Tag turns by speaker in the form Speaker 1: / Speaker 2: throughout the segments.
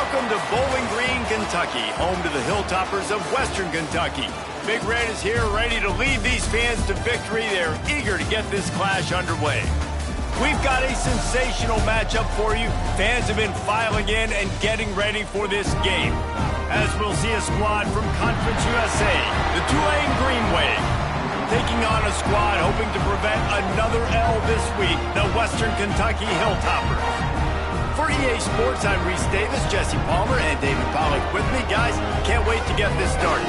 Speaker 1: Welcome to Bowling Green, Kentucky, home to the Hilltoppers of Western Kentucky. Big Red is here ready to lead these fans to victory. They're eager to get this clash underway. We've got a sensational matchup for you. Fans have been filing in and getting ready for this game. As we'll see a squad from Conference USA, the Tulane Green Wave, taking on a squad hoping to prevent another L this week, the Western Kentucky Hilltoppers. For EA Sports, I'm Reese Davis, Jesse Palmer, and David Pollack with me. Guys, can't wait to get this started.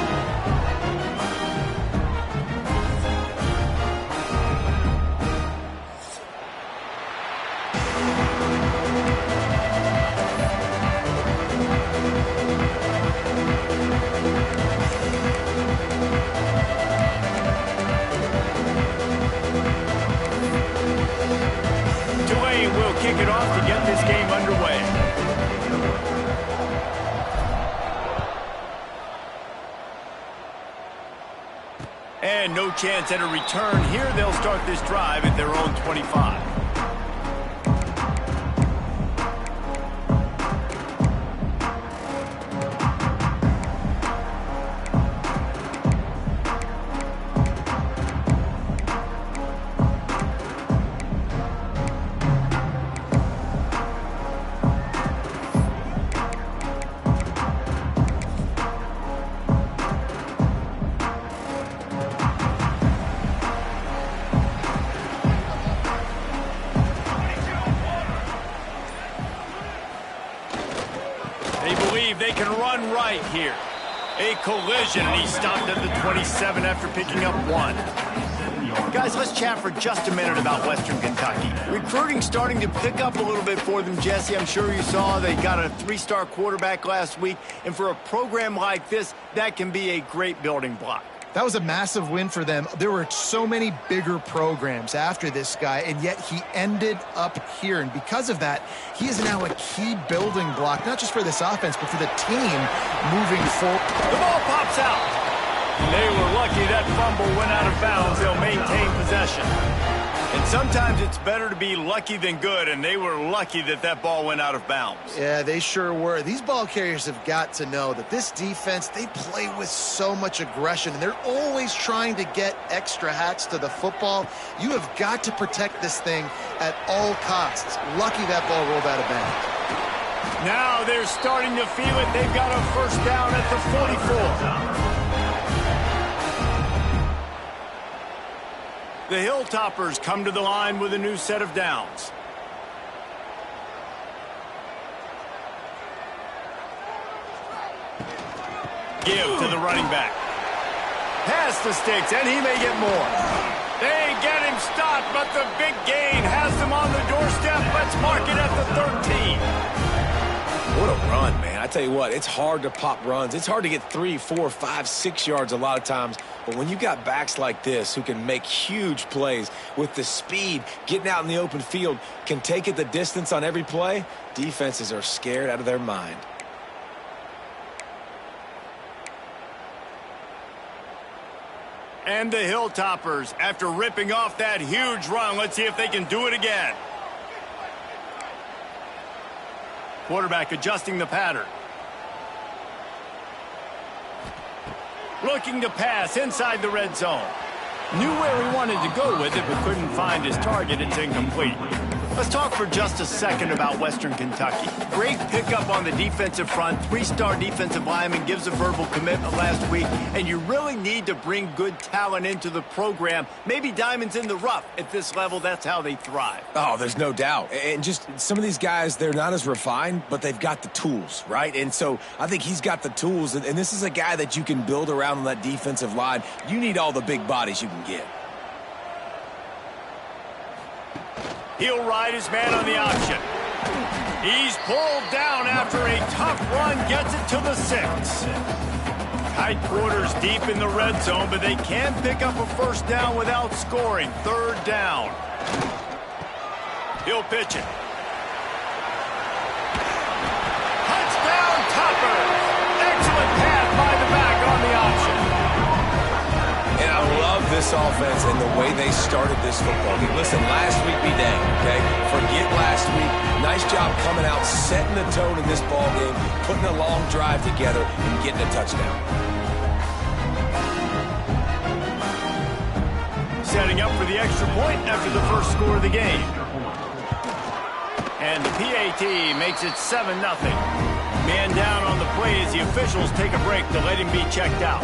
Speaker 1: Tulane will kick it off to get this game underway. And no chance at a return here. They'll start this drive at their own 25. They believe they can run right here. A collision, and he stopped at the 27 after picking up one. Guys, let's chat for just a minute about Western Kentucky. Recruiting starting to pick up a little bit for them, Jesse. I'm sure you saw they got a 3-star quarterback last week, and for a program like this, that can be a great building block.
Speaker 2: That was a massive win for them. There were so many bigger programs after this guy, and yet he ended up here. And because of that, he is now a key building block, not just for this offense, but for the team moving forward.
Speaker 1: The ball pops out. They were lucky that fumble went out of bounds. They'll maintain possession. And sometimes it's better to be lucky than good, and they were lucky that that ball went out of bounds.
Speaker 2: Yeah, they sure were. These ball carriers have got to know that this defense, they play with so much aggression, and they're always trying to get extra hats to the football. You have got to protect this thing at all costs. Lucky that ball rolled out of bounds.
Speaker 1: Now they're starting to feel it. They've got a first down at the 44. The Hilltoppers come to the line with a new set of downs. Give to the running back. Pass the sticks, and he may get more. They get him stopped, but the big gain has them on the doorstep. Let's mark it at the 13.
Speaker 3: What a run, man. I tell you what, it's hard to pop runs. It's hard to get 3, 4, 5, 6 yards a lot of times. But when you got backs like this who can make huge plays with the speed, getting out in the open field, can take it the distance on every play, defenses are scared out of their mind.
Speaker 1: And the Hilltoppers, after ripping off that huge run, let's see if they can do it again. Quarterback adjusting the pattern. Looking to pass inside the red zone. Knew where he wanted to go with it, but couldn't find his target. It's incomplete. Let's talk for just a second about Western Kentucky. Great pickup on the defensive front. 3-star defensive lineman gives a verbal commitment last week, and you really need to bring good talent into the program. Maybe diamonds in the rough. At this level, that's how they thrive.
Speaker 3: Oh, there's no doubt. And just some of these guys, they're not as refined, but they've got the tools, right? And so I think he's got the tools, and this is a guy that you can build around on that defensive line. You need all the big bodies you can get.
Speaker 1: He'll ride his man on the option. He's pulled down after a tough run, gets it to the 6. Tight quarters deep in the red zone, but they can pick up a first down without scoring. 3rd down. He'll pitch it. Touchdown, Toppers! Excellent pass by the back on the option.
Speaker 3: And I love this offense and the way they started this football game. Listen, last week be dang, okay? forget last week. Nice job coming out, setting the tone in this ball game, putting a long drive together, and getting a touchdown.
Speaker 1: Setting up for the extra point after the first score of the game. And the PAT makes it 7-0. Man down on the play as the officials take a break to let him be checked out.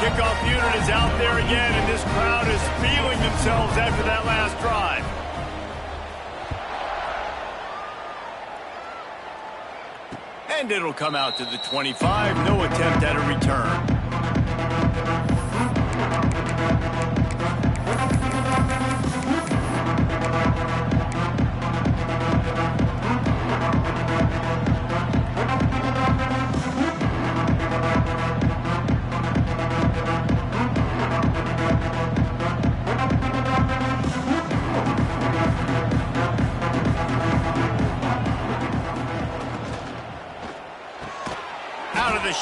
Speaker 1: Kickoff unit is out there again, and this crowd is feeling themselves after that last drive. And it'll come out to the 25. No attempt at a return.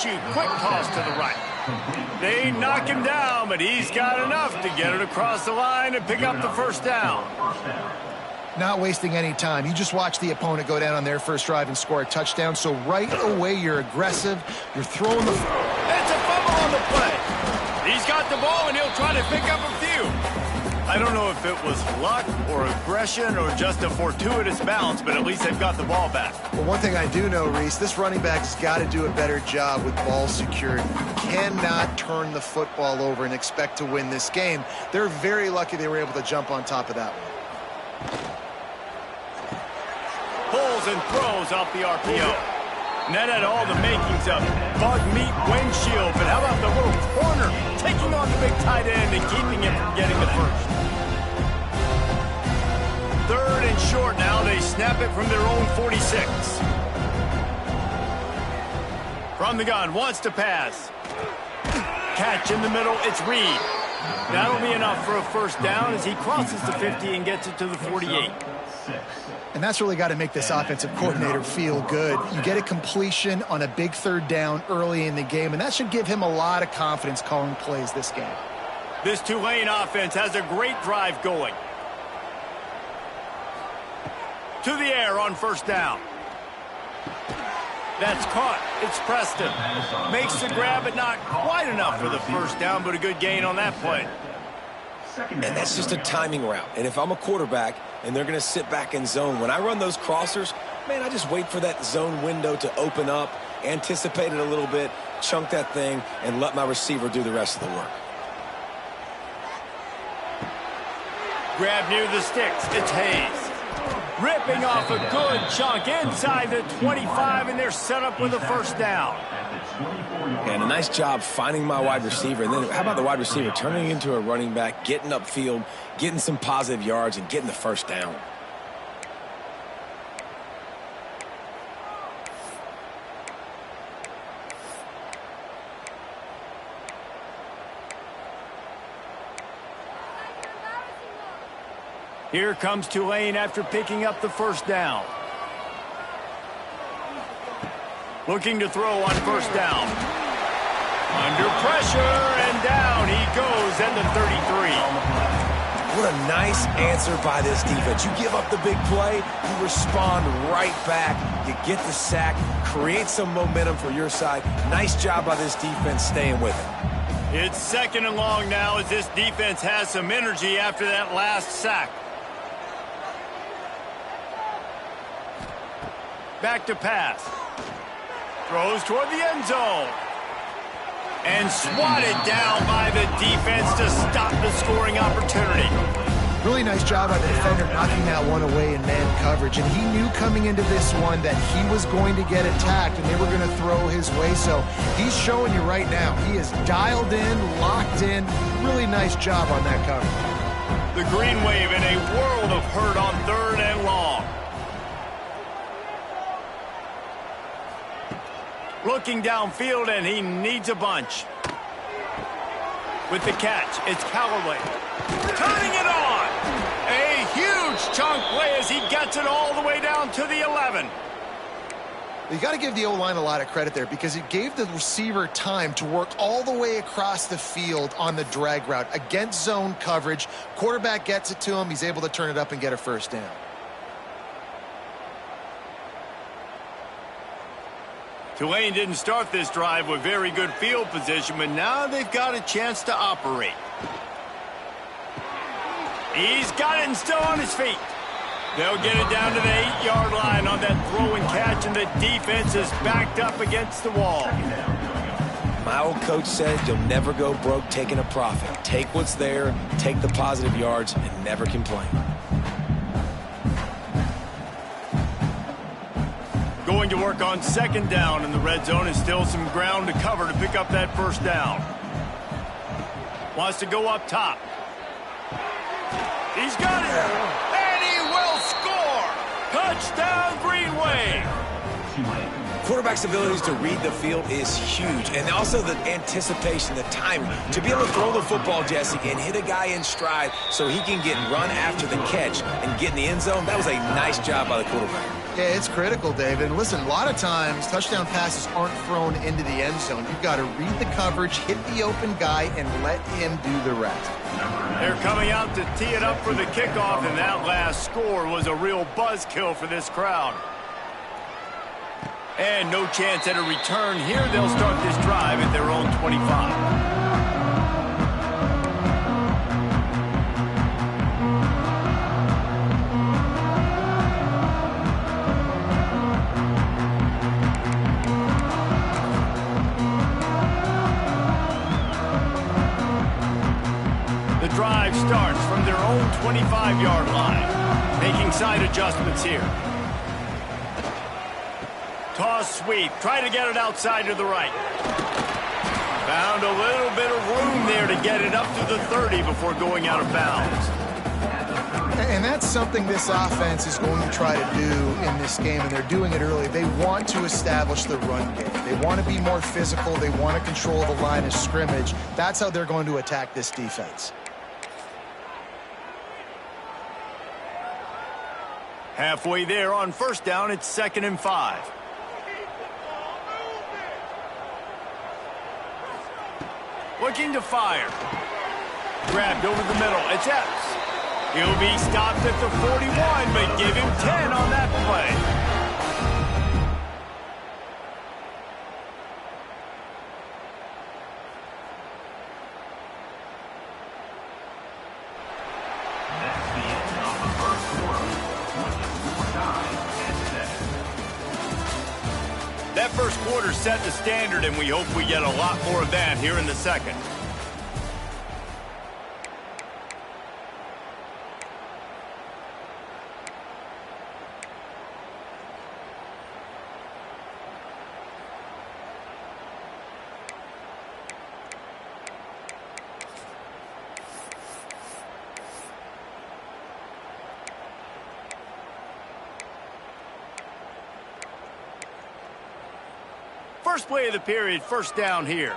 Speaker 1: Shoot, quick toss to the right. They knock him down, but he's got enough to get it across the line and pick up the first down.
Speaker 2: Not wasting any time. You just watch the opponent go down on their first drive and score a touchdown, so right away you're aggressive. You're throwing the...
Speaker 1: It's a fumble on the play. He's got the ball, and he'll try to pick up a few. I don't know if it was luck or aggression or just a fortuitous bounce, but at least they've got the ball back.
Speaker 2: Well, one thing I do know, Reese, this running back's got to do a better job with ball security. Cannot turn the football over and expect to win this game. They're very lucky they were able to jump on top of that one.
Speaker 1: Pulls and throws off the RPO. And that had all the makings of bug meat windshield, but how about the little corner taking on the big tight end and keeping him from getting the first? Third and short now. They snap it from their own 46. From the gun, wants to pass. Catch in the middle, it's Reed. That'll be enough for a first down as he crosses the 50 and gets it to the 48.
Speaker 2: And that's really got to make this offensive coordinator feel good. You get a completion on a big third down early in the game, and that should give him a lot of confidence calling plays this game.
Speaker 1: This Tulane offense has a great drive going. To the air on first down. That's caught. It's Preston. Makes the grab, but not quite enough for the first down, but a good gain on that play.
Speaker 3: And that's just a timing route. And if I'm a quarterback and they're going to sit back in zone, when I run those crossers, man, I just wait for that zone window to open up, anticipate it a little bit, chunk that thing, and let my receiver do the rest of the work.
Speaker 1: Grab near the sticks. It's Hayes. Ripping off a good chunk inside the 25, and they're set up with a first down.
Speaker 3: And a nice job finding my wide receiver. And then how about the wide receiver turning into a running back, getting upfield, getting some positive yards, and getting the first down.
Speaker 1: Here comes Tulane after picking up the first down. Looking to throw on first down. Under pressure, and down he goes at the 33.
Speaker 3: What a nice answer by this defense. You give up the big play, you respond right back, you get the sack, create some momentum for your side. Nice job by this defense staying with it.
Speaker 1: It's second and long now as this defense has some energy after that last sack. Back to pass. Throws toward the end zone. And swatted down by the defense to stop the scoring opportunity.
Speaker 2: Really nice job by the defender knocking that one away in man coverage. And he knew coming into this one that he was going to get attacked and they were going to throw his way. So he's showing you right now. He is dialed in, locked in. Really nice job on that cover.
Speaker 1: The green wave in a world of hurt on third and long. Looking downfield, and he needs a bunch. With the catch, it's Callaway. Turning it on! A huge chunk play as he gets it all the way down to the 11.
Speaker 2: You got to give the O-line a lot of credit there because it gave the receiver time to work all the way across the field on the drag route against zone coverage. Quarterback gets it to him. He's able to turn it up and get a first down.
Speaker 1: Tulane didn't start this drive with very good field position, but now they've got a chance to operate. He's got it and still on his feet. They'll get it down to the 8-yard line on that throw and catch, and the defense is backed up against the wall.
Speaker 3: My old coach said you'll never go broke taking a profit. Take what's there, take the positive yards, and never complain.
Speaker 1: Going to work on second down in the red zone, and still some ground to cover to pick up that first down. Wants to go up top. He's got it. Touchdown, Green Wave!
Speaker 3: Quarterback's abilities to read the field is huge, and also the anticipation, the timing. To be able to throw the football, Jesse, and hit a guy in stride so he can get run after the catch and get in the end zone, that was a nice job by the quarterback.
Speaker 2: Yeah, it's critical, David. And listen, a lot of times touchdown passes aren't thrown into the end zone. You've got to read the coverage, hit the open guy, and let him do the rest.
Speaker 1: They're coming out to tee it up for the kickoff, and that last score was a real buzzkill for this crowd. And no chance at a return here. They'll start this drive at their own 25. Drive starts from their own 25-yard line. Making side adjustments here. Toss sweep. Try to get it outside to the right. Found a little bit of room there to get it up to the 30 before going out of bounds.
Speaker 2: And that's something this offense is going to try to do in this game, and they're doing it early. They want to establish the run game. They want to be more physical. They want to control the line of scrimmage. That's how they're going to attack this defense.
Speaker 1: Halfway there on first down, it's 2nd and 5. Looking to fire. Grabbed over the middle. It's Epps. He'll be stopped at the 41, but give him 10 on that play. That first quarter set the standard, and we hope we get a lot more of that here in the second. First play of the period, first down here.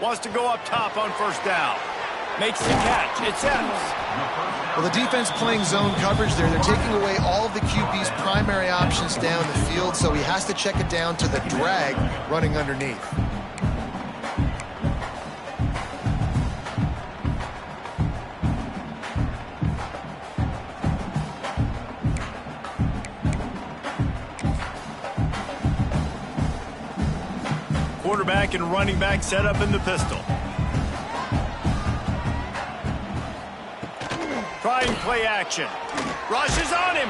Speaker 1: Wants to go up top on first down. Makes the catch. It's Epps.
Speaker 2: Well, the defense playing zone coverage there. They're taking away all of the QB's primary options down the field, so he has to check it down to the drag running underneath.
Speaker 1: Quarterback and running back set up in the pistol. Trying play action. Rushes on him.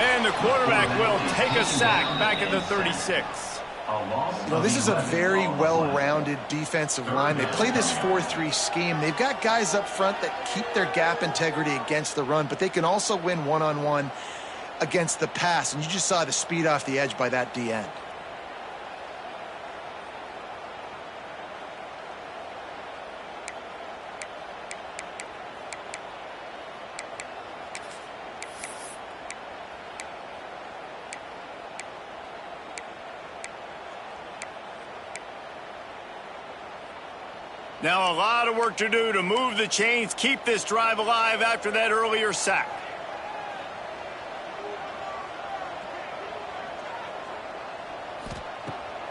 Speaker 1: And the quarterback will take a sack back at the 36.
Speaker 2: Well, this is a very well-rounded defensive line. They play this 4-3 scheme. They've got guys up front that keep their gap integrity against the run, but they can also win one-on-one against the pass. And you just saw the speed off the edge by that D-end.
Speaker 1: Now a lot of work to do to move the chains, keep this drive alive after that earlier sack.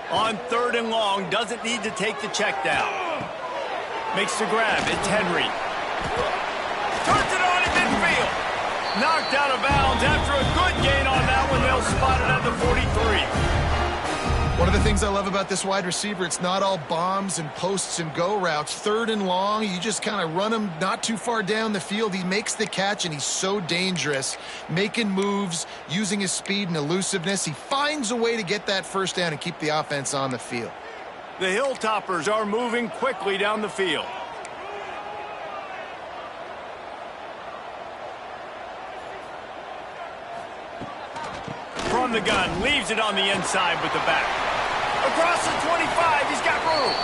Speaker 1: On 3rd and long, doesn't need to take the check down. Makes the grab, it's Henry. Turns it on in midfield. Knocked out of bounds after a good gain on that one. They'll spot it at the 43.
Speaker 2: One of the things I love about this wide receiver, it's not all bombs and posts and go routes. 3rd and long, you just kind of run him not too far down the field. He makes the catch, and he's so dangerous, making moves, using his speed and elusiveness. He finds a way to get that first down and keep the offense on the field.
Speaker 1: The Hilltoppers are moving quickly down the field. From the gun, leaves it on the inside with the back. Across the 25, he's got room.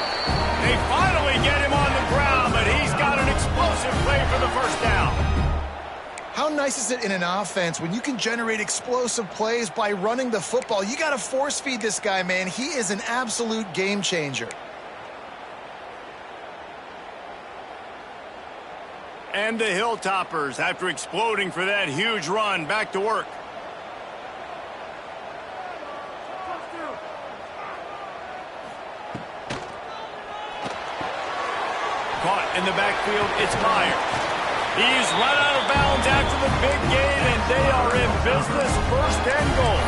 Speaker 1: They finally get him on the ground, but he's got an explosive play for the first down.
Speaker 2: How nice is it in an offense when you can generate explosive plays by running the football? You got to force feed this guy, man. He is an absolute game changer.
Speaker 1: And the Hilltoppers, after exploding for that huge run, back to work. Caught in the backfield, it's Meyer. He's run out of bounds after the big gain, and they are in business, 1st and goal.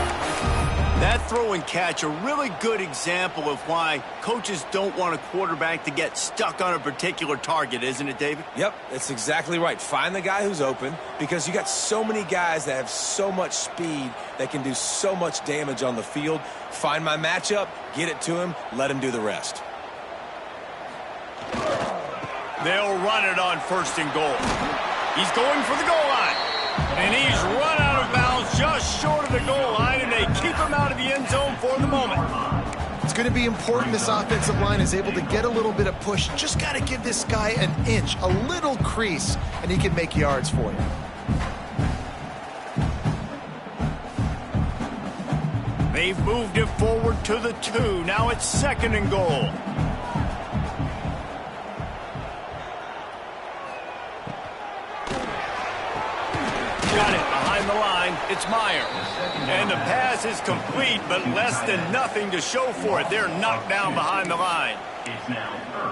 Speaker 1: That throw and catch, a really good example of why coaches don't want a quarterback to get stuck on a particular target, isn't it, David?
Speaker 3: Yep, that's exactly right. Find the guy who's open, because you got so many guys that have so much speed that can do so much damage on the field. Find my matchup, get it to him, let him do the rest.
Speaker 1: They'll run it on 1st and goal. He's going for the goal line. And he's run out of bounds just short of the goal line, and they keep him out of the end zone for the moment.
Speaker 2: It's going to be important this offensive line is able to get a little bit of push. Just got to give this guy an inch, a little crease, and he can make yards for you.
Speaker 1: They've moved it forward to the 2. Now it's 2nd and goal. Got it behind the line. It's Meyer. And the pass is complete, but less than nothing to show for it. They're knocked down behind the line.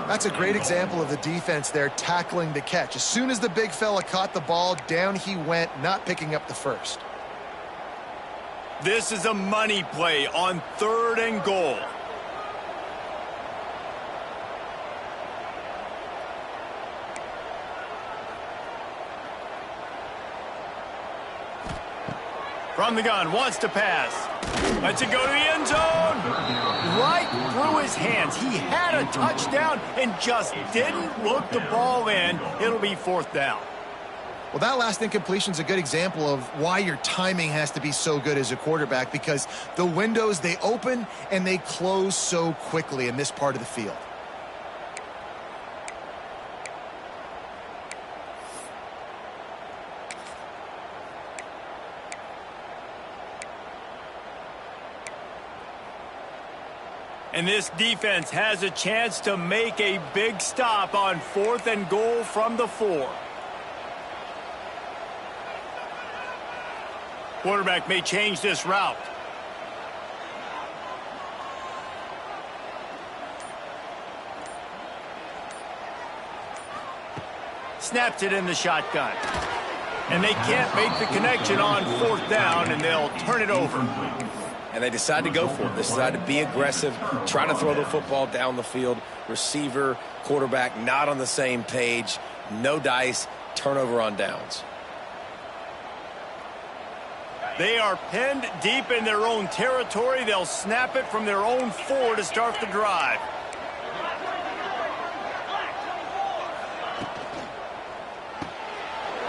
Speaker 2: That's a great example of the defense there tackling the catch. As soon as the big fella caught the ball, down he went, not picking up the first.
Speaker 1: This is a money play on 3rd and goal. From the gun, wants to pass. Lets it go to the end zone. Right through his hands. He had a touchdown and just didn't look the ball in. It'll be 4th down.
Speaker 2: Well, that last incompletion is a good example of why your timing has to be so good as a quarterback, because the windows, they open and they close so quickly in this part of the field.
Speaker 1: And this defense has a chance to make a big stop on 4th and goal from the 4. Quarterback may change this route. Snaps it in the shotgun. And they can't make the connection on 4th down, and they'll turn it over.
Speaker 3: And they decide to go for it. They decide to be aggressive, try to throw the football down the field. Receiver, quarterback, not on the same page. No dice, turnover on downs.
Speaker 1: They are pinned deep in their own territory. They'll snap it from their own 4 to start the drive.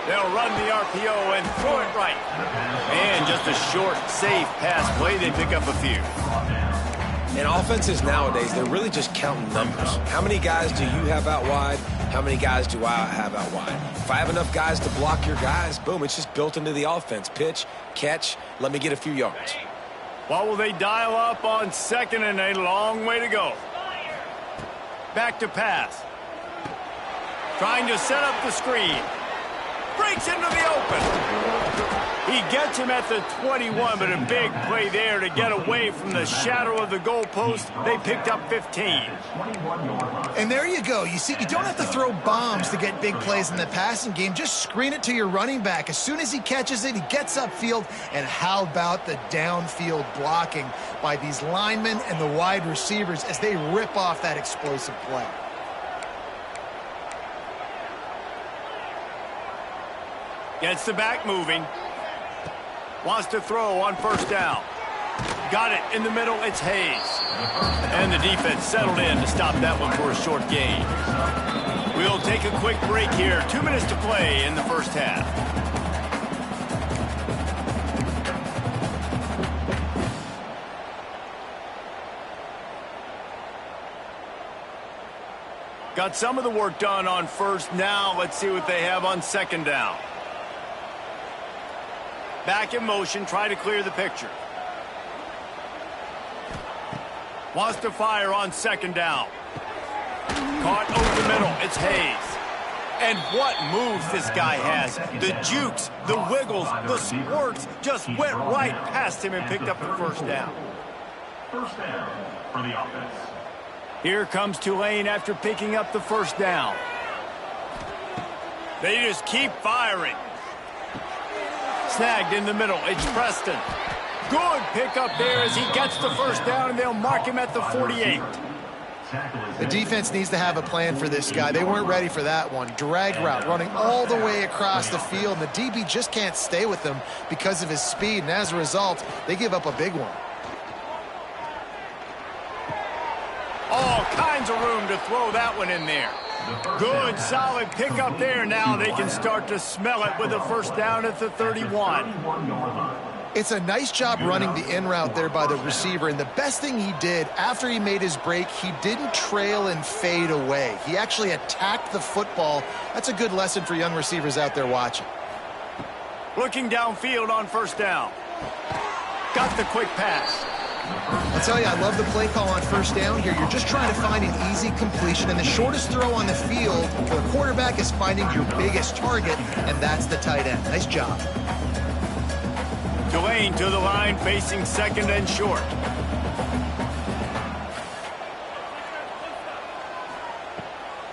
Speaker 1: They'll run the RPO and throw it right. And just a short, safe pass play. They pick up a few.
Speaker 3: In offenses nowadays, they're really just counting numbers. How many guys do you have out wide? How many guys do I have out wide? If I have enough guys to block your guys, boom, it's just built into the offense. Pitch, catch, let me get a few yards.
Speaker 1: What will they dial up on 2nd and a long way to go? Back to pass. Trying to set up the screen. Breaks into the open. He gets him at the 21, but a big play there to get away from the shadow of the goalpost. They picked up 15.
Speaker 2: And there you go. You see, you don't have to throw bombs to get big plays in the passing game. Just screen it to your running back. As soon as he catches it, he gets upfield. And how about the downfield blocking by these linemen and the wide receivers as they rip off that explosive play?
Speaker 1: Gets the back moving. Wants to throw on first down. Got it in the middle. It's Hayes. And the defense settled in to stop that one for a short gain. We'll take a quick break here. 2 minutes to play in the first half. Got some of the work done on first. Now let's see what they have on second down. Back in motion, try to clear the picture. Wants to fire on second down. Caught over the middle. It's Hayes. And what moves this guy has. The jukes, the wiggles, the squirts just went right past him and picked up the first down.
Speaker 4: First down for the offense.
Speaker 1: Here comes Tulane after picking up the first down. They just keep firing. Snagged in the middle. It's Preston. Good pickup there as he gets the first down, and they'll mark him at the 48.
Speaker 2: The defense needs to have a plan for this guy. They weren't ready for that one. Drag route running all the way across the field, and the DB just can't stay with him because of his speed, and as a result, they give up a big one.
Speaker 1: All kinds of room to throw that one in there. Good, solid pickup there. Now they can start to smell it with a first down at the 31.
Speaker 2: It's a nice job running the in route there by the receiver, and the best thing he did after he made his break, he didn't trail and fade away. He actually attacked the football. That's a good lesson for young receivers out there watching.
Speaker 1: Looking downfield on first down. Got the quick pass.
Speaker 2: I'll tell you, I love the play call on first down here. You're just trying to find an easy completion, and the shortest throw on the field for a quarterback is finding your biggest target, and that's the tight end. Nice job.
Speaker 1: Tulane to the line, facing second and short.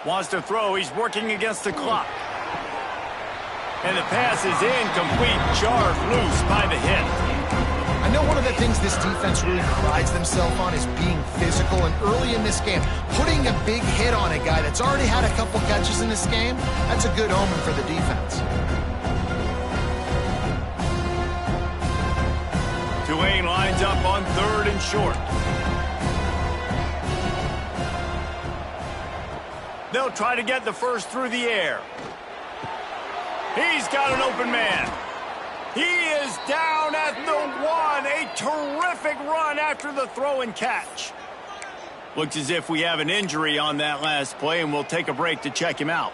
Speaker 1: Wants to throw. He's working against the clock. And the pass is incomplete. Jarred loose by the hit.
Speaker 2: I know one of the things this defense really prides themselves on is being physical, and early in this game, putting a big hit on a guy that's already had a couple catches in this game, that's a good omen for the defense.
Speaker 1: Tulane lines up on third and short. They'll try to get the first through the air. He's got an open man. He is down at the 1. A terrific run after the throw and catch. Looks as if we have an injury on that last play, and we'll take a break to check him out.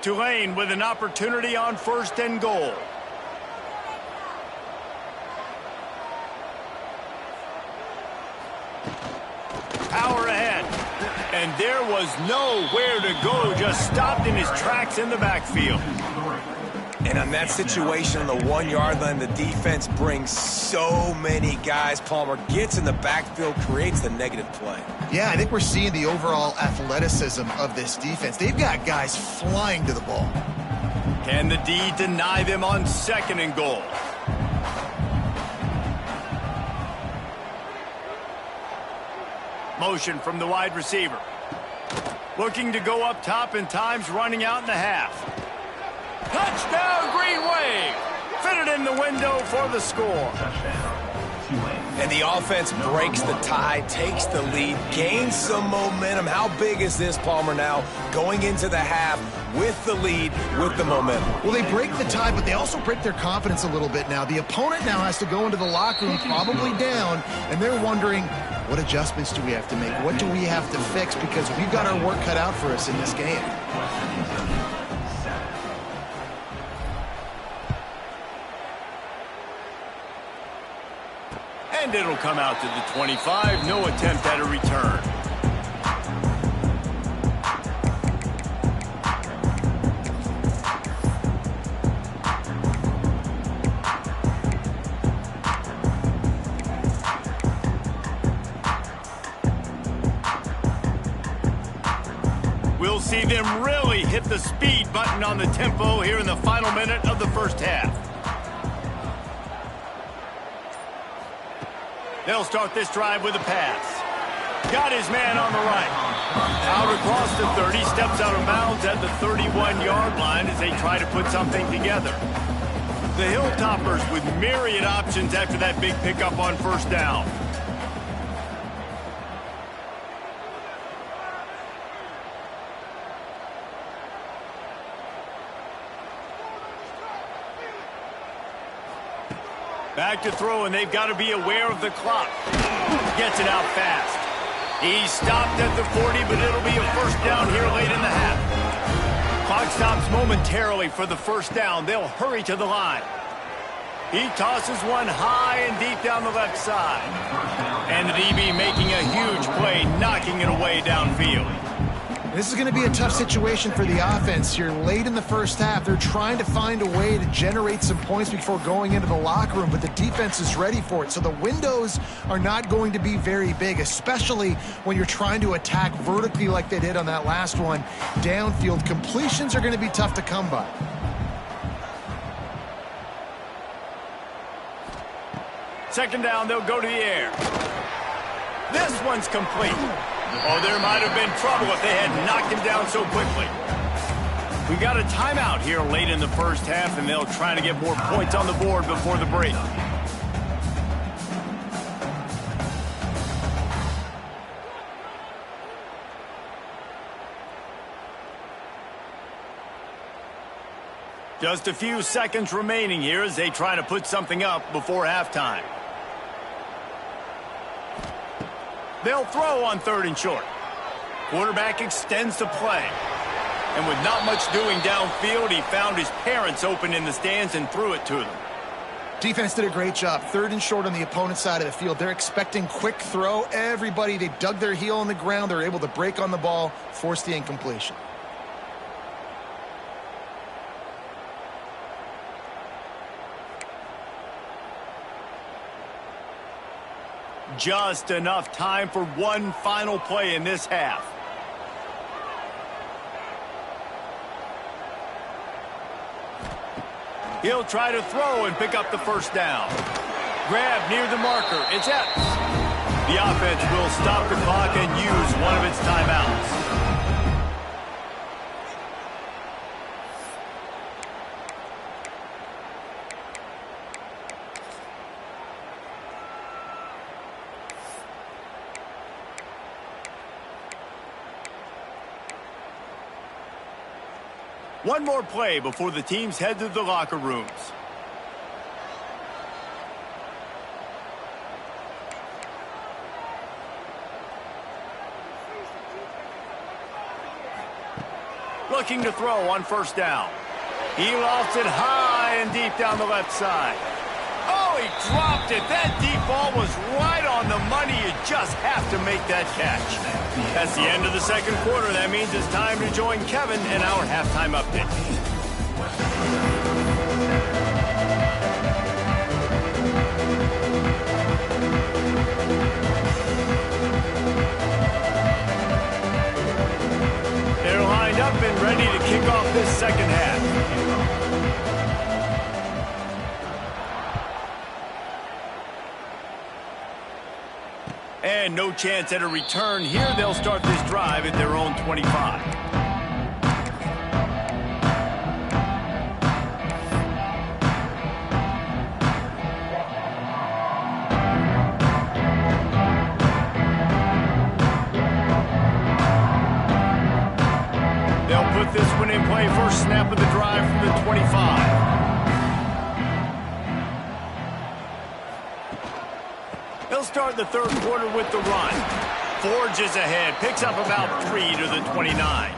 Speaker 1: Tulane with an opportunity on first and goal. Power ahead. And there was nowhere to go, just stopped in his tracks in the backfield.
Speaker 3: And on that situation on the 1 yard line, the defense brings so many guys. Palmer gets in the backfield, creates the negative play.
Speaker 2: Yeah, I think we're seeing the overall athleticism of this defense. They've got guys flying to the ball.
Speaker 1: Can the D deny them on second and goal? Motion from the wide receiver. Looking to go up top, and time's running out in the half. Touchdown, Green Wave! Fitted in the window for the score.
Speaker 3: And the offense breaks the tie, takes the lead, gains some momentum. How big is this, Palmer, now going into the half with the lead, with the momentum?
Speaker 2: Well, they break the tie, but they also break their confidence a little bit now. The opponent now has to go into the locker room probably down, and they're wondering, what adjustments do we have to make? What do we have to fix? Because we've got our work cut out for us in this game.
Speaker 1: And it'll come out to the 25. No attempt at a return. We'll see them really hit the speed button on the tempo here in the final minute of the first half. They'll start this drive with a pass. Got his man on the right. Out across the 30, steps out of bounds at the 31-yard line as they try to put something together. The Hilltoppers with myriad options after that big pickup on first down. Back to throw, and they've got to be aware of the clock. Gets it out fast. He's stopped at the 40, but it'll be a first down here late in the half. Clock stops momentarily for the first down. They'll hurry to the line. He tosses one high and deep down the left side. And the DB making a huge play, knocking it away downfield.
Speaker 2: This is going to be a tough situation for the offense here late in the first half. They're trying to find a way to generate some points before going into the locker room, but the defense is ready for it. So the windows are not going to be very big, especially when you're trying to attack vertically like they did on that last one. Downfield completions are going to be tough to come by.
Speaker 1: Second down, they'll go to the air. This one's complete. Oh, there might have been trouble if they had knocked him down so quickly. We got a timeout here late in the first half, and they'll try to get more points on the board before the break. Just a few seconds remaining here as they try to put something up before halftime. They'll throw on third and short. Quarterback extends the play. And with not much doing downfield, he found his parents open in the stands and threw it to them.
Speaker 2: Defense did a great job. Third and short on the opponent's side of the field. They're expecting quick throw. Everybody, they dug their heel on the ground. They're able to break on the ball, force the incompletion.
Speaker 1: Just enough time for one final play in this half. He'll try to throw and pick up the first down. Grab near the marker. It's Epps. The offense will stop the clock and use one of its timeouts. One more play before the teams head to the locker rooms. Looking to throw on first down. He lofts it high and deep down the left side. Oh, he dropped it. That deep ball was right on the money. You just have to make that catch. That's the end of the second quarter. That means it's time to join Kevin in our halftime update. They're lined up and ready to kick off this second half. And no chance at a return here. They'll start this drive at their own 25. They'll put this one in play. First snap of the drive from the 25. They'll start the third quarter with the run. Forges ahead, picks up about 3 to the 29.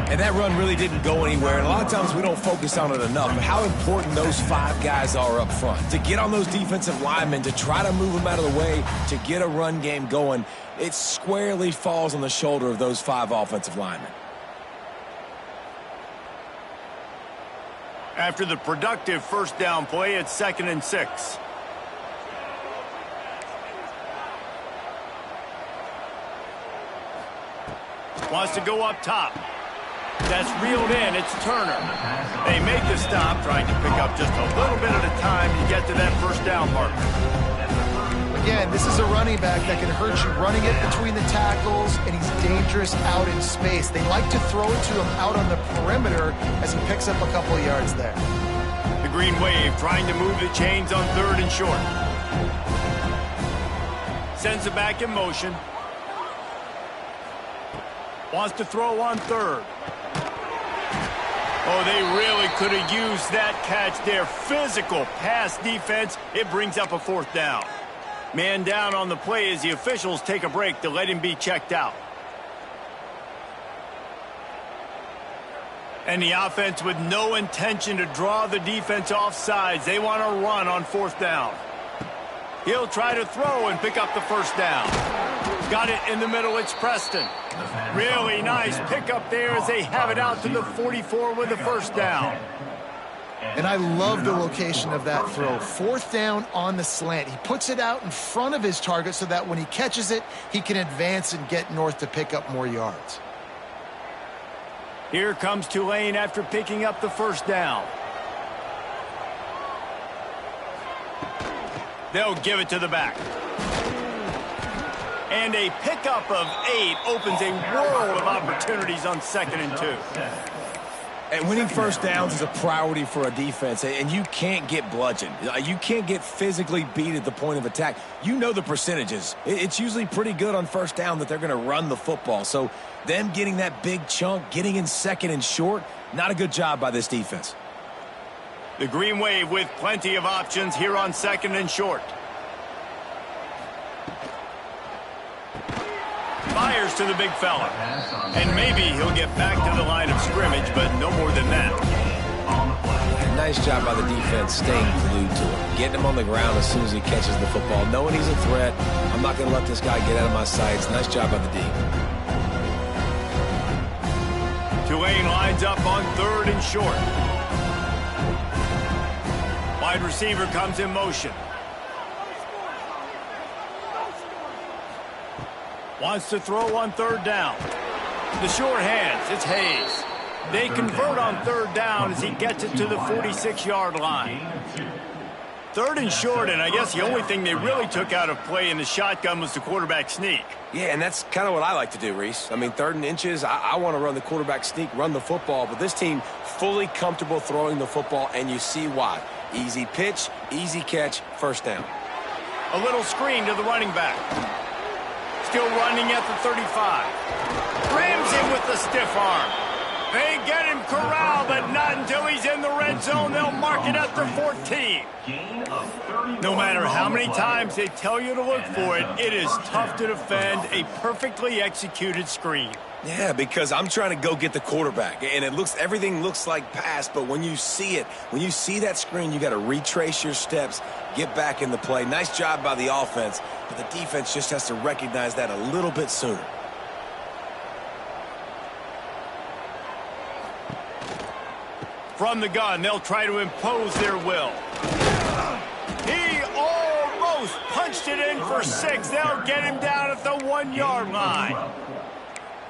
Speaker 3: And that run really didn't go anywhere, and a lot of times we don't focus on it enough, but how important those 5 guys are up front. To get on those defensive linemen, to try to move them out of the way, to get a run game going, it squarely falls on the shoulder of those 5 offensive linemen.
Speaker 1: After the productive first down play, it's 2nd and 6. Wants to go up top. That's reeled in. It's Turner. They make the stop, trying to pick up just a little bit at a time to get to that first down mark.
Speaker 2: Again, this is a running back that can hurt you running it between the tackles, and he's dangerous out in space. They like to throw it to him out on the perimeter as he picks up a couple of yards there.
Speaker 1: The Green Wave trying to move the chains on 3rd and short. Sends it back in motion. Wants to throw on 3rd. Oh, they really could have used that catch there. Physical pass defense. It brings up a 4th down. Man down on the play as the officials take a break to let him be checked out. And the offense with no intention to draw the defense off sides. They want to run on 4th down. He'll try to throw and pick up the first down. Got it in the middle. It's Preston. Really nice pickup there as they have it out to the 44 with the first down.
Speaker 2: And I love the location of that throw. 4th down on the slant. He puts it out in front of his target so that when he catches it, he can advance and get north to pick up more yards.
Speaker 1: Here comes Tulane after picking up the first down. They'll give it to the back. And a pickup of 8 opens a world of opportunities on 2nd and 2.
Speaker 3: And winning first downs is a priority for a defense, and you can't get bludgeoned. You can't get physically beat at the point of attack. You know the percentages. It's usually pretty good on first down that they're going to run the football. So them getting that big chunk, getting in 2nd and short, not a good job by this defense.
Speaker 1: The Green Wave with plenty of options here on 2nd and short. Fires to the big fella. And maybe he'll get back to the line of scrimmage, but no more than that.
Speaker 3: Nice job by the defense staying glued to him. Getting him on the ground as soon as he catches the football. Knowing he's a threat. I'm not going to let this guy get out of my sights. Nice job by the D.
Speaker 1: Tulane lines up on 3rd and short. Wide receiver comes in motion. Wants to throw on 3rd down. The short hands, it's Hayes. They convert on 3rd down as he gets it to the 46-yard line. 3rd and short, and I guess the only thing they really took out of play in the shotgun was the quarterback sneak.
Speaker 3: Yeah, and that's kind of what I like to do, Reese. I mean, 3rd and inches, I want to run the quarterback sneak, run the football, but this team fully comfortable throwing the football, and you see why. Easy pitch, easy catch, first down.
Speaker 1: A little screen to the running back. Still running at the 35. Rams him with the stiff arm. They get him corralled, but not until he's in the red zone. They'll mark it at the 14. No matter how many times they tell you to look for it, it is tough to defend a perfectly executed screen.
Speaker 3: Yeah, because I'm trying to go get the quarterback, and everything looks like pass, but when you see it, when you see that screen, you got to retrace your steps, get back in the play. Nice job by the offense, but the defense just has to recognize that a little bit sooner.
Speaker 1: From the gun, they'll try to impose their will. He almost punched it in for 6. They'll get him down at the 1-yard line.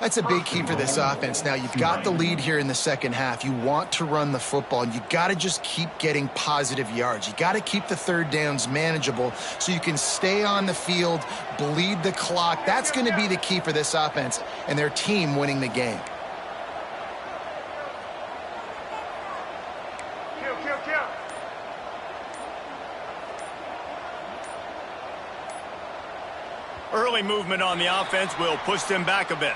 Speaker 2: That's a big key for this offense. Now, you've got the lead here in the second half. You want to run the football, and you got to just keep getting positive yards. You got to keep the 3rd downs manageable so you can stay on the field, bleed the clock. That's going to be the key for this offense and their team winning the game.
Speaker 1: Early movement on the offense will push them back a bit.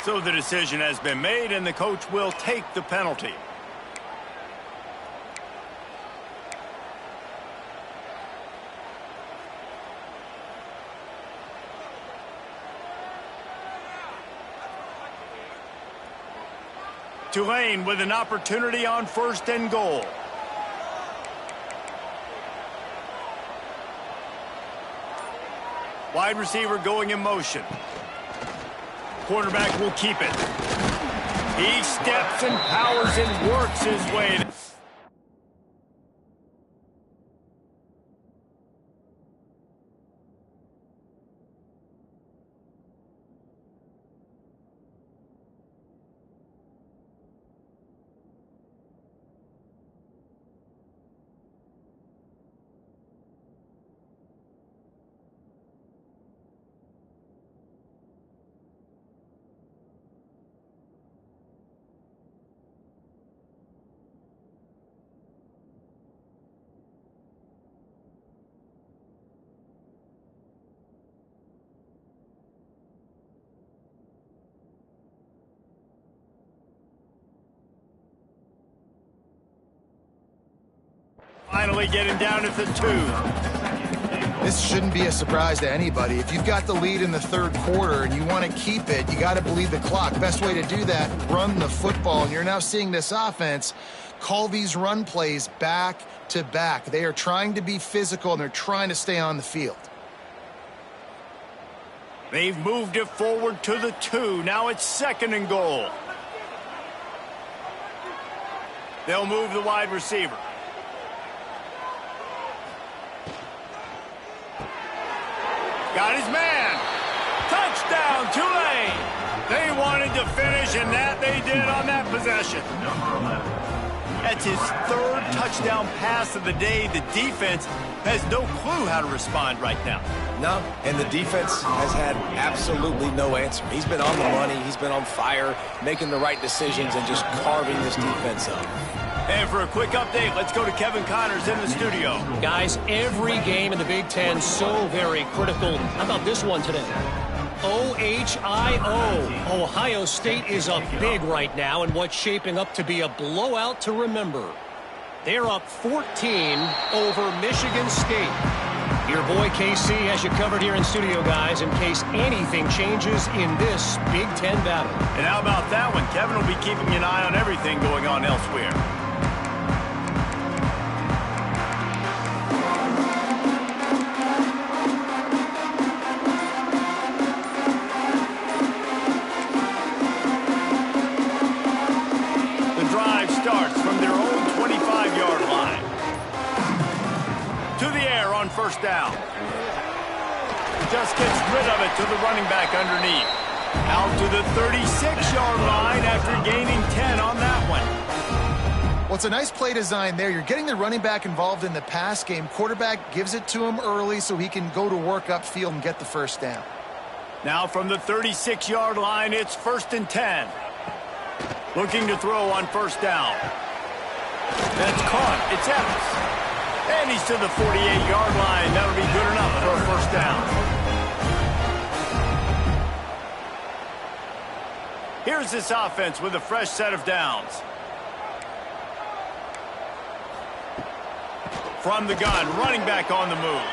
Speaker 1: So the decision has been made, and the coach will take the penalty. Tulane with an opportunity on 1st and goal. Wide receiver going in motion. Quarterback will keep it. He steps and powers and works his way. Finally getting down at the 2.
Speaker 2: This shouldn't be a surprise to anybody. If you've got the lead in the 3rd quarter and you want to keep it, you got to bleed the clock. Best way to do that, run the football. And you're now seeing this offense call these run plays back to back. They are trying to be physical, and they're trying to stay on the field.
Speaker 1: They've moved it forward to the 2. Now it's 2nd and goal. They'll move the wide receiver. Got his man. Touchdown, Tulane. They wanted to finish, and that they did on that possession. That's his 3rd touchdown pass of the day. The defense has no clue how to respond right now.
Speaker 3: No, and the defense has had absolutely no answer. He's been on the money. He's been on fire, making the right decisions and just carving this defense up.
Speaker 1: And for a quick update, let's go to Kevin Connors in the studio.
Speaker 5: Guys, every game in the Big Ten so very critical. How about this one today? OHIO. Ohio State is up big right now in what's shaping up to be a blowout to remember. They're up 14 over Michigan State. Your boy KC has you covered here in studio, guys, in case anything changes in this Big Ten battle.
Speaker 1: And how about that one? Kevin will be keeping an eye on everything going on elsewhere. Starts from their own 25-yard line. To the air on 1st down. Just gets rid of it to the running back underneath. Out to the 36-yard line after gaining 10 on that one.
Speaker 2: Well, it's a nice play design there. You're getting the running back involved in the pass game. Quarterback gives it to him early so he can go to work upfield and get the 1st down.
Speaker 1: Now from the 36-yard line, it's 1st and 10. Looking to throw on 1st down. That's caught. It's Evans. And he's to the 48-yard line. That'll be good enough for a 1st down. Here's this offense with a fresh set of downs. From the gun, running back on the move.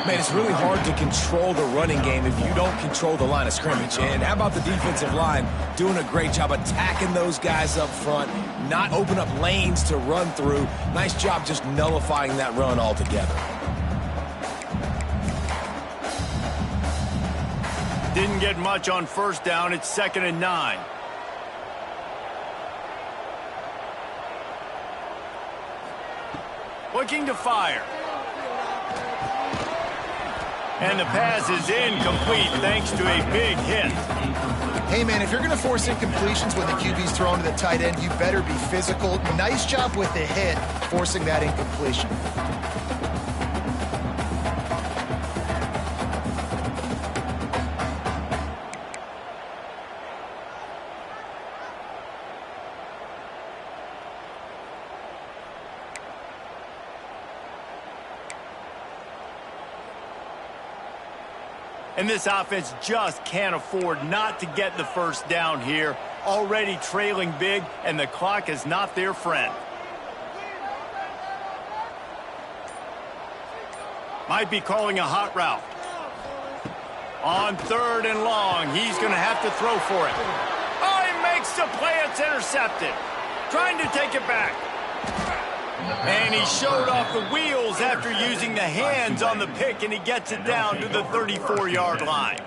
Speaker 3: Man, it's really hard to control the running game if you don't control the line of scrimmage. And how about the defensive line doing a great job attacking those guys up front, not open up lanes to run through. Nice job just nullifying that run altogether.
Speaker 1: Didn't get much on 1st down. It's 2nd and 9. Looking to fire. And the pass is incomplete thanks to a big hit.
Speaker 2: Hey, man, if you're going to force incompletions when the QB's thrown to the tight end, you better be physical. Nice job with the hit, forcing that incompletion.
Speaker 1: And this offense just can't afford not to get the 1st down here. Already trailing big, and the clock is not their friend. Might be calling a hot route. On 3rd and long, he's going to have to throw for it. Oh, he makes makes the play. It's intercepted. Trying to take it back. And he showed off the wheels after using the hands on the pick, and he gets it down to the 34-yard line.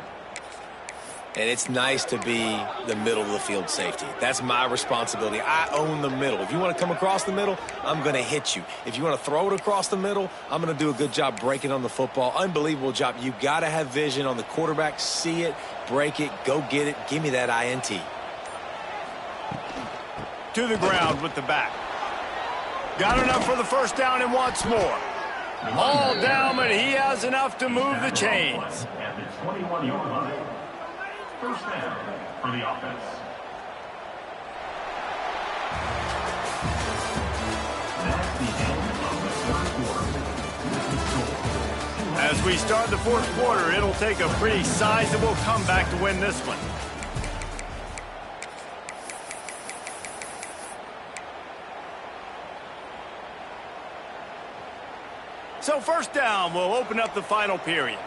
Speaker 3: And it's nice to be the middle of the field safety. That's my responsibility. I own the middle. If you want to come across the middle, I'm going to hit you. If you want to throw it across the middle, I'm going to do a good job breaking on the football. Unbelievable job. You got to have vision on the quarterback. See it, break it, go get it. Give me that INT.
Speaker 1: To the ground with the back. Got enough for the first down and wants more. All down, but he has enough to move the chains.
Speaker 4: At the 21-yard line. First down for the offense. That's the end of the third quarter.
Speaker 1: As we start the fourth quarter, it'll take a pretty sizable comeback to win this one. So first down will open up the final period.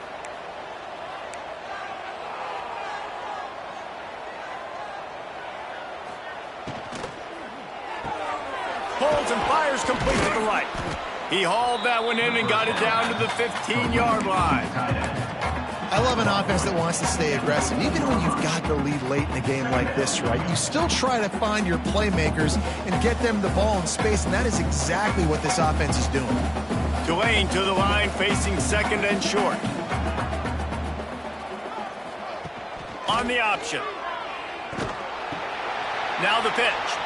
Speaker 1: Pulls and fires complete to the right. He hauled that one in and got it down to the 15-yard line.
Speaker 2: I love an offense that wants to stay aggressive. Even when you've got the lead late in a game like this, right, you still try to find your playmakers and get them the ball in space, and that is exactly what this offense is doing.
Speaker 1: Tulane to the line, facing second and short. On the option. Now the pitch.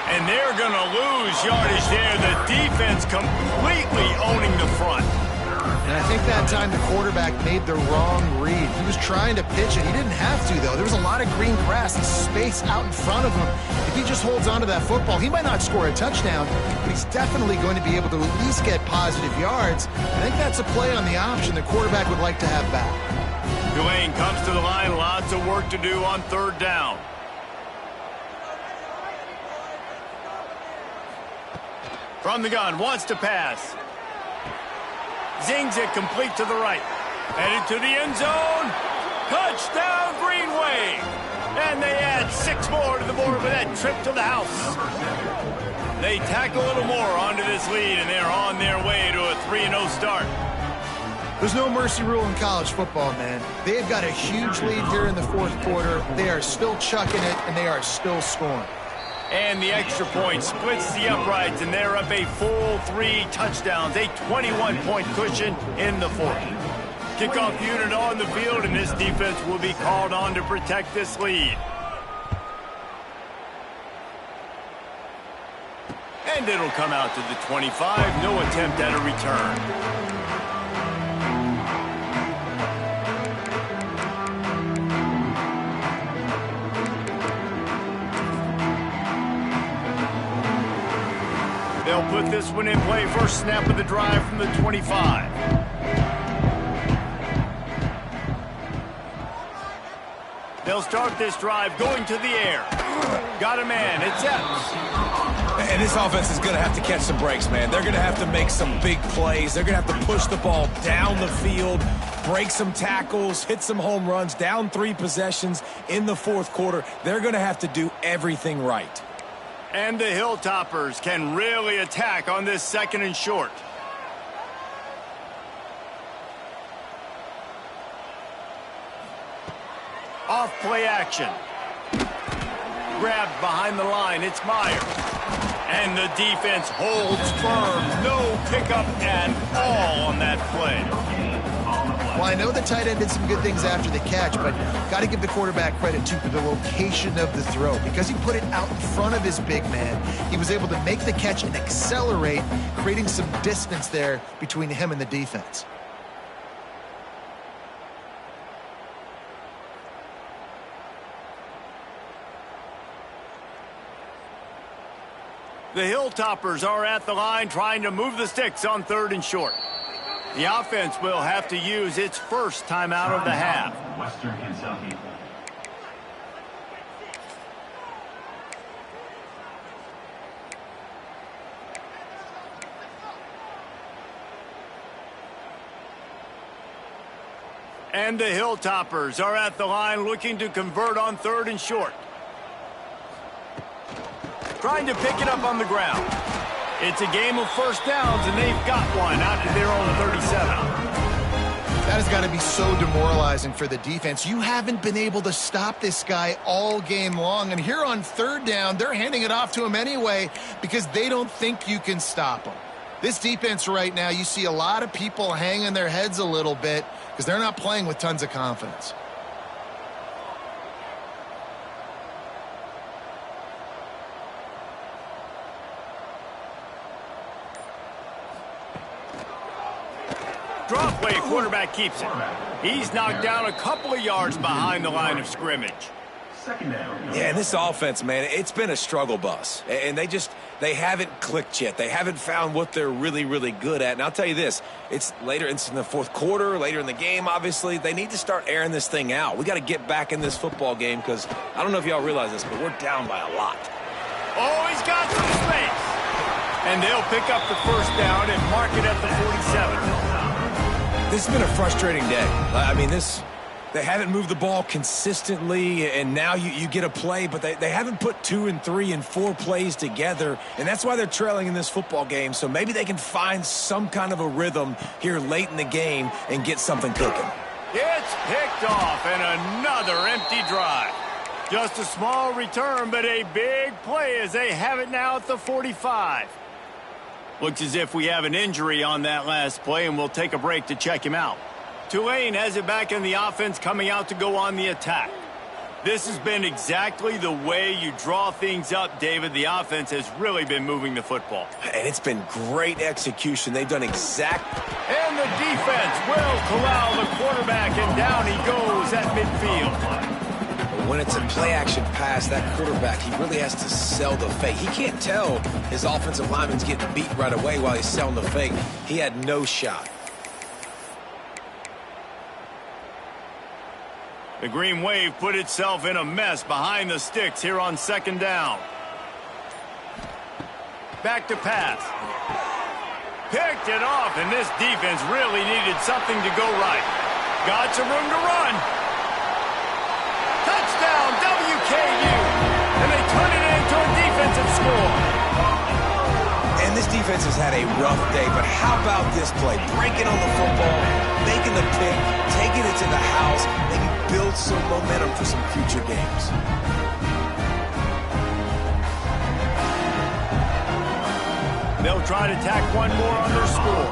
Speaker 1: And they're going to lose yardage there. The defense completely owning the front.
Speaker 2: And I think that time the quarterback made the wrong read. He was trying to pitch it. He didn't have to, though. There was a lot of green grass and space out in front of him. If he just holds on to that football, he might not score a touchdown, but he's definitely going to be able to at least get positive yards. I think that's a play on the option the quarterback would like to have back.
Speaker 1: Tulane comes to the line. Lots of work to do on third down. From the gun, wants to pass. Zings it complete to the right. Headed to the end zone. Touchdown, Green Wave. And they add 6 more to the board with that trip to the house. They tack a little more onto this lead, and they're on their way to a 3-0 start.
Speaker 2: There's no mercy rule in college football, man. They've got a huge lead here in the fourth quarter. They are still chucking it, and they are still scoring.
Speaker 1: And the extra point splits the uprights, and they're up a full 3 touchdowns, a 21-point cushion in the fourth. Kickoff unit on the field, and this defense will be called on to protect this lead. And it'll come out to the 25. No attempt at a return. They'll put this one in play. First snap of the drive from the 25. They'll start this drive going to the air. Got a man. It's Epps.
Speaker 3: And this offense is going to have to catch some breaks, man. They're going to have to make some big plays. They're going to have to push the ball down the field, break some tackles, hit some home runs, down 3 possessions in the fourth quarter. They're going to have to do everything right.
Speaker 1: And the Hilltoppers can really attack on this second and short. Off play action. Grabbed behind the line. It's Myers. And the defense holds firm. No pickup at all on that play.
Speaker 2: Well, I know the tight end did some good things after the catch, but got to give the quarterback credit, too, for the location of the throw. Because he put it out in front of his big man, he was able to make the catch and accelerate, creating some distance there between him and the defense.
Speaker 1: The Hilltoppers are at the line trying to move the sticks on third and short. The offense will have to use its first timeout of the half.
Speaker 4: Western Kentucky.
Speaker 1: And the Hilltoppers are at the line looking to convert on third and short. Trying to pick it up on the ground. It's a game of first downs, and they've got one out to their own 37.
Speaker 2: That has got to be so demoralizing for the defense. You haven't been able to stop this guy all game long. And here on third down, they're handing it off to him anyway because they don't think you can stop him. This defense right now, you see a lot of people hanging their heads a little bit because they're not playing with tons of confidence.
Speaker 1: Draw play, quarterback keeps it. He's knocked down a couple of yards behind the line of scrimmage.
Speaker 4: Second down.
Speaker 3: Yeah, and this offense, man, it's been a struggle bus. And they haven't clicked yet. They haven't found what they're really, really good at. And I'll tell you this, it's in the fourth quarter, later in the game, obviously. They need to start airing this thing out. We got to get back in this football game because I don't know if y'all realize this, but we're down by a lot.
Speaker 1: Oh, he's got some space. And they'll pick up the first down and mark it at the 47.
Speaker 3: This has been a frustrating day. I mean, they haven't moved the ball consistently, and now you get a play, but they haven't put 2 and 3 and 4 plays together, and that's why they're trailing in this football game. So maybe they can find some kind of a rhythm here late in the game and get something cooking.
Speaker 1: It's picked off, and another empty drive. Just a small return, but a big play as they have it now at the 45. Looks as if we have an injury on that last play, and we'll take a break to check him out. Tulane has it back in the offense, coming out to go on the attack. This has been exactly the way you draw things up, David. The offense has really been moving the football.
Speaker 3: And it's been great execution. They've done
Speaker 1: And the defense will corral the quarterback, and down he goes at midfield.
Speaker 3: When it's a play-action pass, that quarterback, he really has to sell the fake. He can't tell his offensive lineman's getting beat right away while he's selling the fake. He had no shot.
Speaker 1: The Green Wave put itself in a mess behind the sticks here on second down. Back to pass. Picked it off, and this defense really needed something to go right. Got some room to run. Touchdown, WKU! And they turn it into a defensive score.
Speaker 3: And this defense has had a rough day, but how about this play? Breaking on the football, making the pick, taking it to the house, maybe build some momentum for some future games.
Speaker 1: They'll try to tack one more on their score.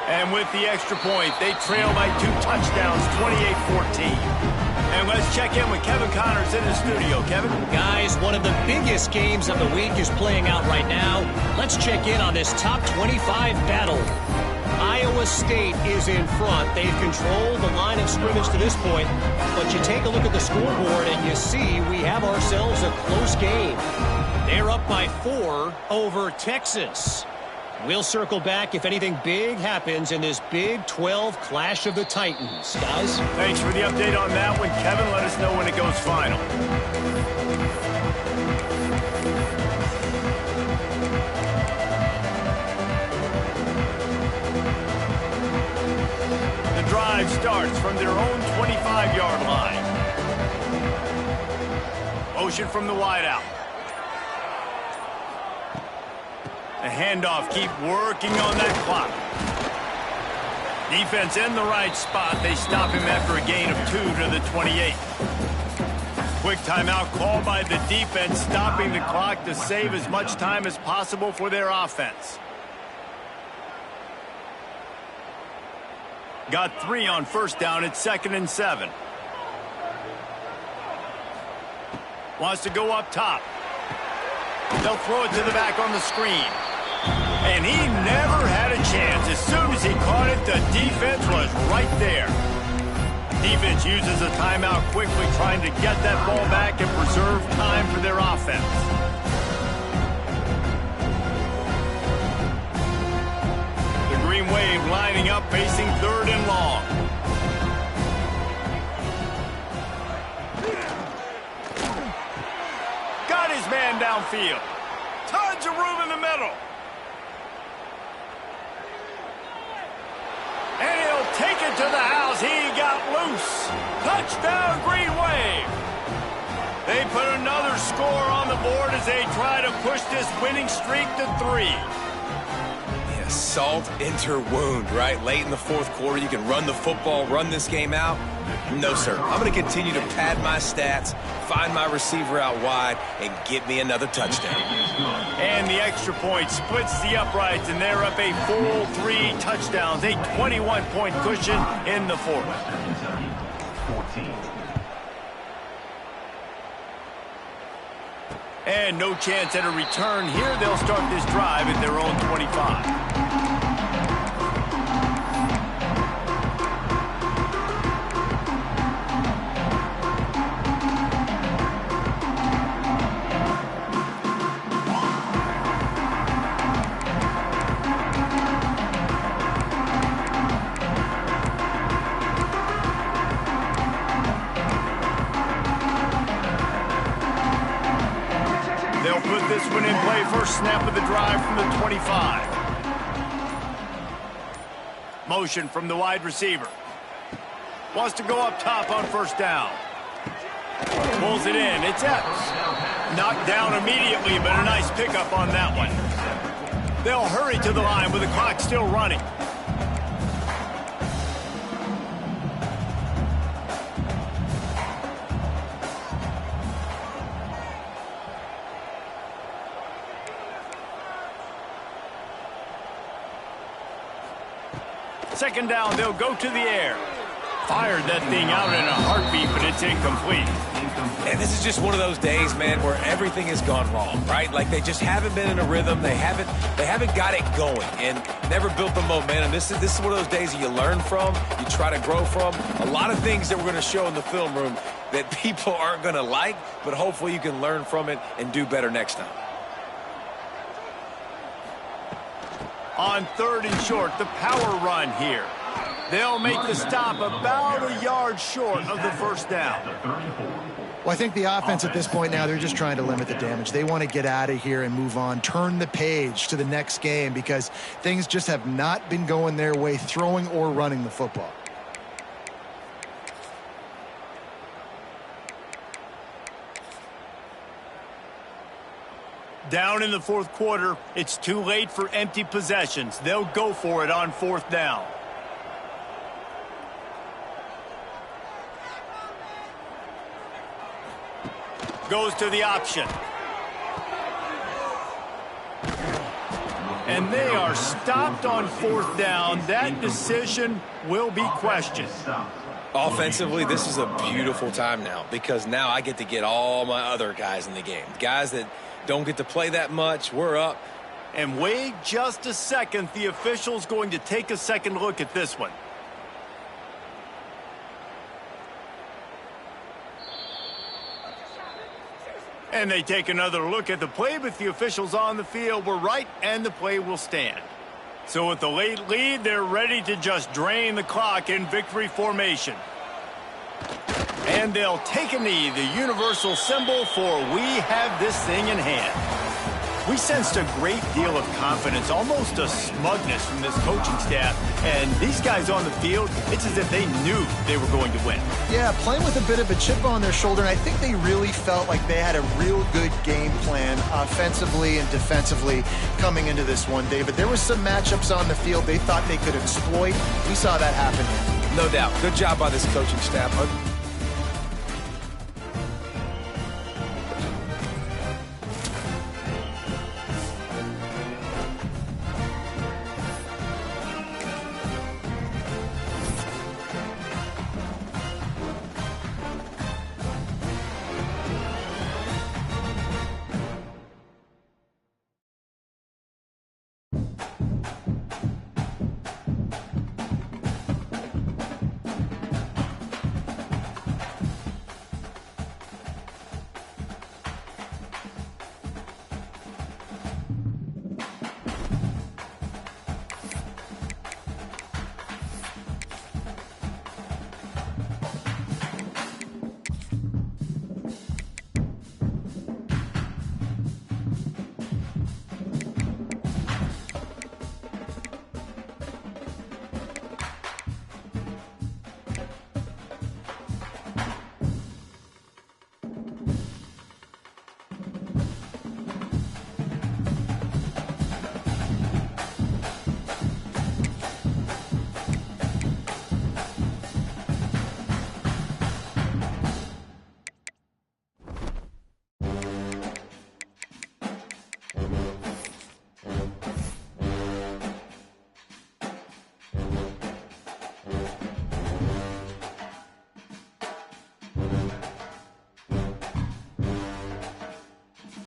Speaker 1: And with the extra point, they trail by 2 touchdowns, 28-14. And let's check in with Kevin Connors in the studio. Kevin?
Speaker 5: Guys, one of the biggest games of the week is playing out right now. Let's check in on this top 25 battle. Iowa State is in front. They've controlled the line of scrimmage to this point. But you take a look at the scoreboard and you see we have ourselves a close game. They're up by 4 over Texas. We'll circle back if anything big happens in this Big 12 Clash of the Titans. Guys?
Speaker 1: Thanks for the update on that one, Kevin. Let us know when it goes final. The drive starts from their own 25-yard line. Motion from the wideout. The handoff, keep working on that clock. Defense in the right spot. They stop him after a gain of 2 to the 28. Quick timeout called by the defense, stopping the clock to save as much time as possible for their offense. Got 3 on first down. It's 2nd and 7. Wants to go up top. They'll throw it to the back on the screen. And he never had a chance. As soon as he caught it, the defense was right there. Defense uses a timeout quickly, trying to get that ball back and preserve time for their offense. The Green Wave lining up, facing 3rd and long. Got his man downfield. Tons of room in the middle. And he'll take it to the house. He got loose. Touchdown, Green Wave! They put another score on the board as they try to push this winning streak to 3.
Speaker 3: Yeah, salt into wound, right? Late in the fourth quarter, you can run the football, run this game out. No, sir. I'm going to continue to pad my stats, find my receiver out wide, and get me another touchdown.
Speaker 1: And the extra point splits the uprights, and they're up a full 3 touchdowns, a 21-point cushion in the fourth.
Speaker 4: 14.
Speaker 1: And no chance at a return here. They'll start this drive at their own 25. They'll put this one in play. First snap of the drive from the 25. Motion from the wide receiver. Wants to go up top on first down. Pulls it in. It's Epps. Knocked down immediately, but a nice pickup on that one. They'll hurry to the line with the clock still running. Second down, they'll go to the air. Fired that thing out in a heartbeat, but it's incomplete.
Speaker 3: And this is just one of those days, man, where everything has gone wrong, right? Like they just haven't been in a rhythm. They haven't got it going and never built the momentum. This is one of those days that you learn from, you try to grow from. A lot of things that we're going to show in the film room that people aren't going to like, but hopefully you can learn from it and do better next time.
Speaker 1: On 3rd and short, the power run here. They'll make the stop about a yard short of the first down.
Speaker 2: Well, I think the offense at this point now, they're just trying to limit the damage. They want to get out of here and move on, turn the page to the next game because things just have not been going their way, throwing or running the football.
Speaker 1: Down in the fourth quarter, it's too late for empty possessions. They'll go for it on 4th down. Goes to the option. And they are stopped on 4th down. That decision will be questioned.
Speaker 3: Offensively, this is a beautiful time now because now I get to get all my other guys in the game. Guys that don't get to play that much. We're up.
Speaker 1: And wait just a second. The official's going to take a second look at this one. And they take another look at the play, but the officials on the field were right, and the play will stand. So with the late lead, they're ready to just drain the clock in victory formation. And they'll take a knee, the universal symbol for we have this thing in hand. We sensed a great deal of confidence, almost a smugness from this coaching staff. And these guys on the field, it's as if they knew they were going to win.
Speaker 2: Yeah, playing with a bit of a chip on their shoulder, and I think they really felt like they had a real good game plan offensively and defensively coming into this one, David. There were some matchups on the field they thought they could exploit. We saw that happen here.
Speaker 3: No doubt. Good job by this coaching staff.